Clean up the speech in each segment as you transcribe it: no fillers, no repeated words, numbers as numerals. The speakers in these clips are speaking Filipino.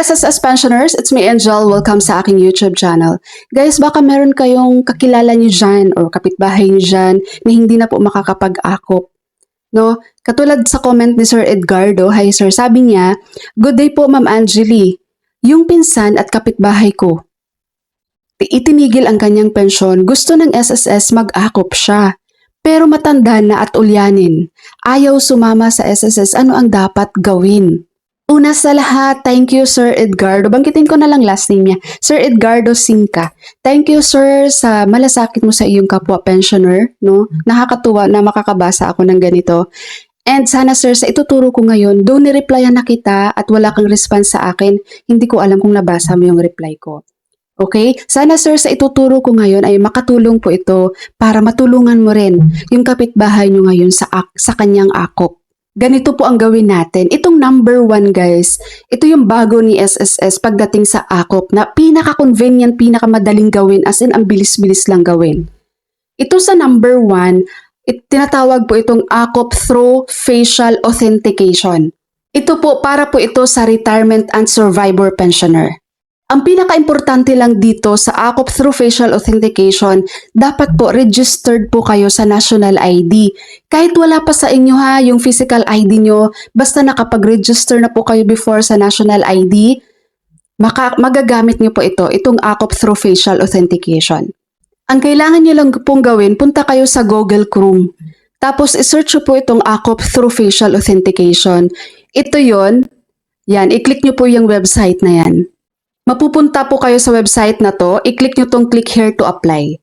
SSS pensioners, it's me Angel. Welcome sa aking YouTube channel. Guys, baka meron kayong kakilala nyo dyan or kapitbahay nyo dyan na hindi na po makakapag-akop. No? Katulad sa comment ni Sir Edgardo, hi sir, sabi niya, "Good day po Ma'am Angeli. Yung pinsan at kapitbahay ko, itinigil ang kanyang pensyon, gusto ng SSS mag-akop siya. Pero matanda na at ulyanin. Ayaw sumama sa SSS, ano ang dapat gawin?" Una sa lahat, thank you Sir Edgardo. Banggitin ko na lang last name niya. Sir Edgardo Singka. Thank you sir sa malasakit mo sa iyong kapwa pensioner. No? Nakakatuwa na makakabasa ako ng ganito. And sana sir, sa ituturo ko ngayon, doon ni-replyan na kita at wala kang response sa akin, hindi ko alam kung nabasa mo yung reply ko. Okay? Sana sir, sa ituturo ko ngayon ay makatulong po ito para matulungan mo rin yung kapitbahay nyo ngayon sa kanyang akop. Ganito po ang gawin natin. Itong number 1 guys, ito yung bago ni SSS pagdating sa akop na pinaka-convenient, pinaka-madaling gawin as in ang bilis-bilis lang gawin. Ito sa number 1, tinatawag po itong akop through facial authentication. Ito po para po ito sa retirement and survivor pensioner. Ang pinaka-importante lang dito sa akop through facial authentication, dapat po registered po kayo sa national ID. Kahit wala pa sa inyo yung physical ID nyo, basta nakapag-register na po kayo before sa national ID, magagamit nyo po itong akop through facial authentication. Ang kailangan nyo lang pong gawin, punta kayo sa Google Chrome. Tapos isearch nyo po itong akop through facial authentication. Ito yon, yan, i-click nyo po yung website na yan. Mapupunta po kayo sa website na to, i-click nyo tong click here to apply.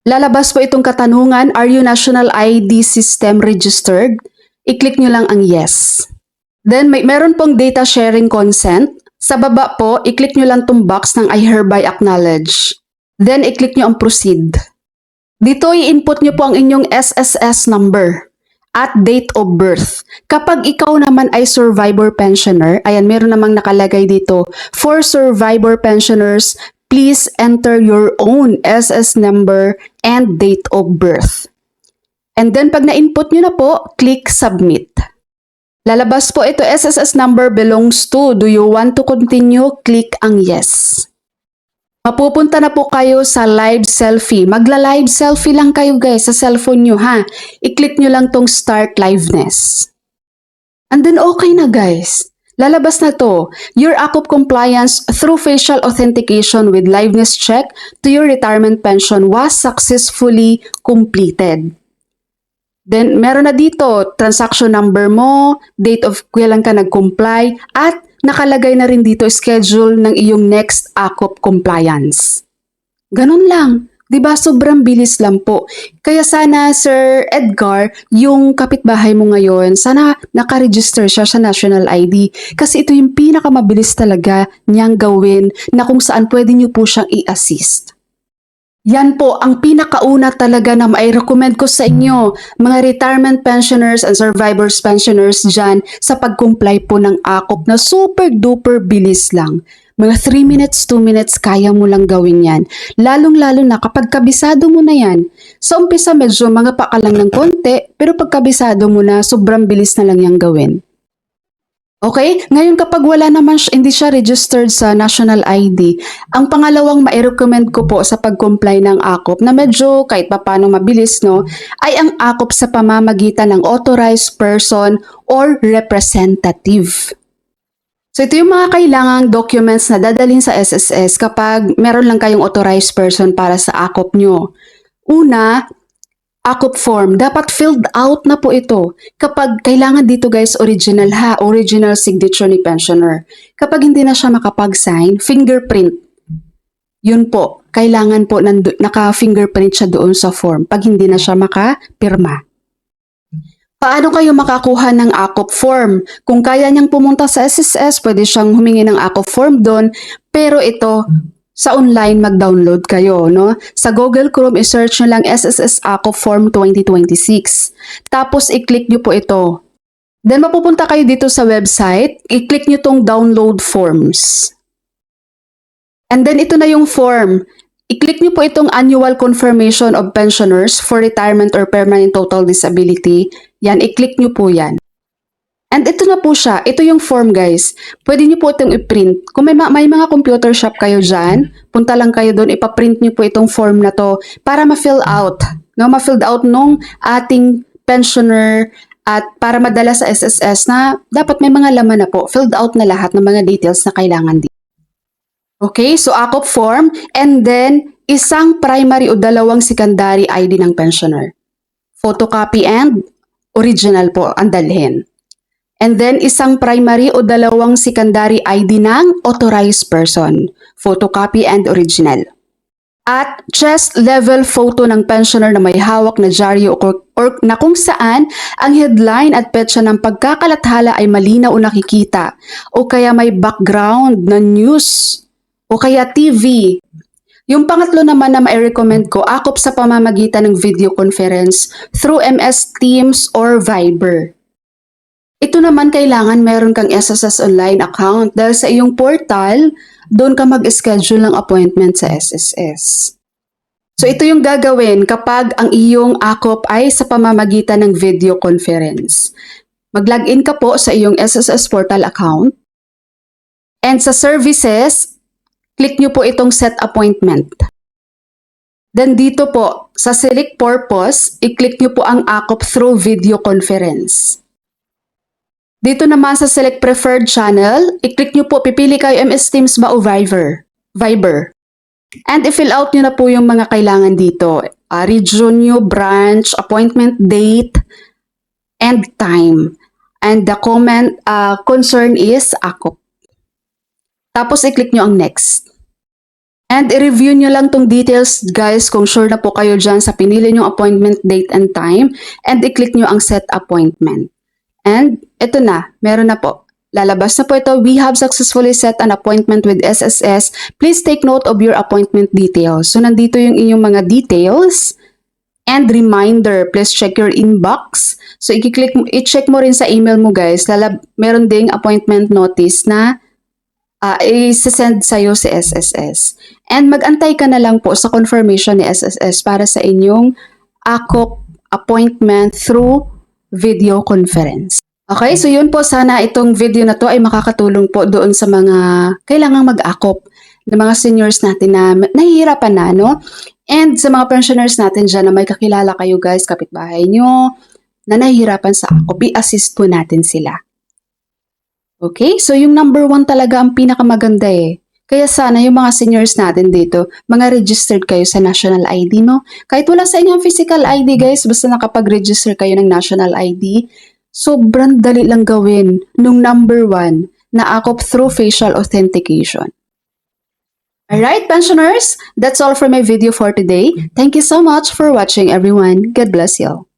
Lalabas po itong katanungan, are you national ID system registered? I-click nyo lang ang yes. Then meron pong data sharing consent. Sa baba po, i-click nyo lang tong box ng I hereby acknowledge. Then i-click nyo ang proceed. Dito i-input nyo po ang inyong SSS number at date of birth. Kapag ikaw naman ay survivor pensioner, ayan, meron namang nakalagay dito, for survivor pensioners, please enter your own SS number and date of birth. And then pag na-input nyo na po, click submit. Lalabas po ito, SSS number belongs to, do you want to continue? Click ang yes. Mapupunta na po kayo sa live selfie. Magla-live selfie lang kayo guys sa cellphone nyo ha. I-click nyo lang tong start liveness. And then okay na guys. Lalabas na to. Your akop compliance through facial authentication with liveness check to your retirement pension was successfully completed. Then meron na dito, transaction number mo, date of kailan ka nag-comply, at nakalagay na rin dito schedule ng iyong next akop compliance. Ganun lang. Diba? Sobrang bilis lang po. Kaya sana Sir Edgar, yung kapitbahay mo ngayon, sana nakaregister siya sa national ID. Kasi ito yung pinakamabilis talaga niyang gawin na kung saan pwede niyo po siyang i-assist. Yan po ang pinakauna talaga na mai-recommend ko sa inyo, mga retirement pensioners and survivors pensioners dyan sa pag-comply po ng akop na super duper bilis lang. Mga 3 minutes, 2 minutes, kaya mo lang gawin yan. Lalong-lalo na kapag kabisado mo na yan. Sa umpisa medyo mga paka lang ng konti, pero pag kabisado mo na, sobrang bilis na lang yung gawin. Okay? Ngayon kapag wala naman hindi siya registered sa national ID, ang pangalawang mai-recommend ko po sa pag-comply ng akop na medyo kahit papaano mabilis no, ay ang akop sa pamamagitan ng authorized person or representative. So ito yung mga kailangang documents na dadalhin sa SSS kapag meron lang kayong authorized person para sa akop nyo. Una, akop form. Dapat filled out na po ito. Kapag kailangan dito guys, original original signature ni pensioner. Kapag hindi na siya makapag-sign, fingerprint. Yun po, kailangan po naka-fingerprint siya doon sa form pag hindi na siya makapirma. Paano kayo makakuha ng akop form? Kung kaya niyang pumunta sa SSS, pwede siyang humingi ng akop form doon, pero ito, sa online mag-download kayo, no? Sa Google Chrome, i-search nyo lang SSS Akop Form 2026. Tapos, i-click nyo po ito. Then, mapupunta kayo dito sa website. I-click nyo tong download forms. And then, ito na yung form. I-click nyo po itong Annual Confirmation of Pensioners for Retirement or Permanent Total Disability. Yan, i-click nyo po yan. And ito na po siya. Ito yung form, guys. Pwede niyo po itong i-print. Kung may mga computer shop kayo dyan, punta lang kayo doon, ipaprint niyo po itong form na to para ma-fill out. No, ma-fill out nung ating pensioner at para madala sa SSS na dapat may mga laman na po. Filled out na lahat ng mga details na kailangan dito. Okay, so AKOP form and then isang primary o dalawang secondary ID ng pensioner. Photocopy and original po ang dalhin. And then, isang primary o dalawang secondary ID ng authorized person. Photocopy and original. At chest level photo ng pensioner na may hawak na dyaryo or na kung saan ang headline at petsa ng pagkakalathala ay malinaw o nakikita. O kaya may background na news. O kaya TV. Yung pangatlo naman na ma-recommend ko, AKOP sa pamamagitan ng video conference through MS Teams or Viber. Ito naman kailangan meron kang SSS online account dahil sa iyong portal, doon ka mag-schedule ng appointment sa SSS. So ito yung gagawin kapag ang iyong AKOP ay sa pamamagitan ng video conference. Mag-login ka po sa iyong SSS portal account and sa services, click nyo po itong set appointment. Then dito po, sa select purpose, i-click nyo po ang AKOP through video conference. Dito naman sa select preferred channel, i-click nyo po, pipili kayo MS Teams ba o Viber. And i-fill out nyo na po yung mga kailangan dito. Region nyo, branch, appointment date, and time. And the concern is AKOP. Tapos i-click nyo ang next. And i-review nyo lang tong details guys kung sure na po kayo dyan sa pinili nyong appointment date and time. And i-click nyo ang set appointment. And ito na, meron na po. Lalabas na po ito. We have successfully set an appointment with SSS. Please take note of your appointment details. So nandito yung inyong mga details. And reminder, please check your inbox. So i-check mo rin sa email mo guys. Meron ding appointment notice na i-send sa'yo si SSS. And mag-antay ka na lang po sa confirmation ni SSS para sa inyong AKOP appointment through video conference. Okay, so yun po, sana itong video na to ay makakatulong po doon sa mga kailangang mag-AKOP ng mga seniors natin na nahihirapan na, no? And sa mga pensioners natin dyan na may kakilala kayo guys, kapitbahay nyo, na nahihirapan sa AKOP, i-assist po natin sila. Okay, so yung number 1 talaga ang pinakamaganda eh. Kaya sana yung mga seniors natin dito, mga registered kayo sa national ID, no? Kahit wala sa inyong physical ID, guys, basta nakapag-register kayo ng national ID, sobrang dali lang gawin nung number 1 na AKOP through facial authentication. Alright, pensioners, that's all for my video for today. Thank you so much for watching, everyone. God bless you.